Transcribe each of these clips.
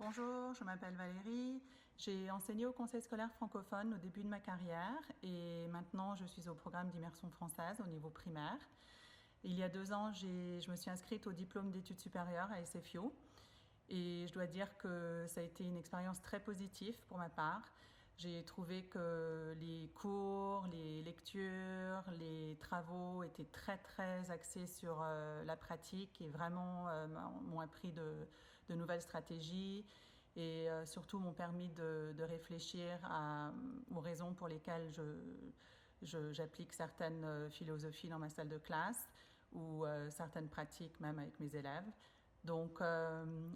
Bonjour, je m'appelle Valérie. J'ai enseigné au Conseil scolaire francophone au début de ma carrière et maintenant je suis au programme d'immersion française au niveau primaire. Il y a 2 ans, je me suis inscrite au diplôme d'études supérieures à SFIO et je dois dire que ça a été une expérience très positive pour ma part. J'ai trouvé que les cours, les lectures, les travaux étaient très axés sur la pratique et vraiment m'ont appris de nouvelles stratégies et surtout m'ont permis de réfléchir aux raisons pour lesquelles j'applique certaines philosophies dans ma salle de classe ou certaines pratiques même avec mes élèves. Donc,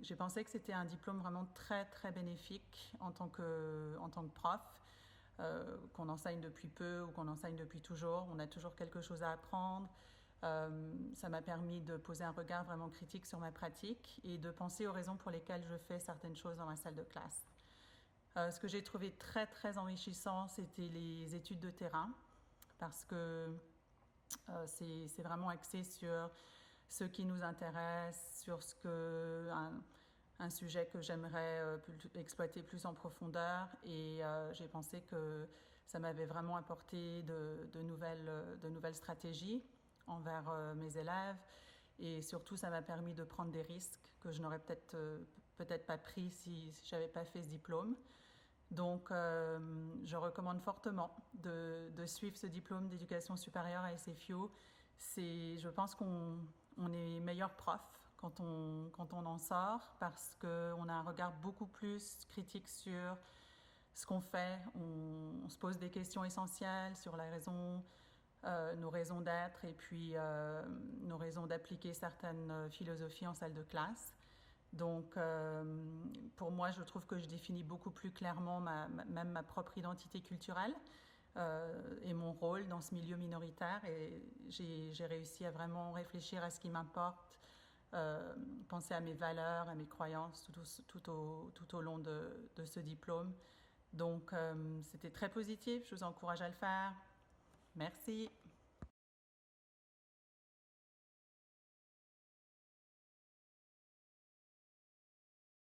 j'ai pensé que c'était un diplôme vraiment très bénéfique en tant que prof, qu'on enseigne depuis peu ou qu'on enseigne depuis toujours. On a toujours quelque chose à apprendre. Ça m'a permis de poser un regard vraiment critique sur ma pratique et de penser aux raisons pour lesquelles je fais certaines choses dans ma salle de classe. Ce que j'ai trouvé très enrichissant, c'était les études de terrain, parce que c'est vraiment axé sur ce qui nous intéresse, sur un sujet que j'aimerais exploiter plus en profondeur. Et j'ai pensé que ça m'avait vraiment apporté de nouvelles stratégies envers mes élèves. Et surtout, ça m'a permis de prendre des risques que je n'aurais peut-être pas pris si j'avais pas fait ce diplôme. Donc, je recommande fortement de suivre ce diplôme d'éducation supérieure à SFIO. Je pense qu'on est meilleur prof quand on en sort parce qu'on a un regard beaucoup plus critique sur ce qu'on fait. On se pose des questions essentielles sur nos raisons d'être et puis nos raisons d'appliquer certaines philosophies en salle de classe. Donc, pour moi, je trouve que je définis beaucoup plus clairement même ma propre identité culturelle et mon rôle dans ce milieu minoritaire. Et j'ai réussi à vraiment réfléchir à ce qui m'importe, penser à mes valeurs, à mes croyances tout au long de ce diplôme. Donc, c'était très positif. Je vous encourage à le faire. Merci.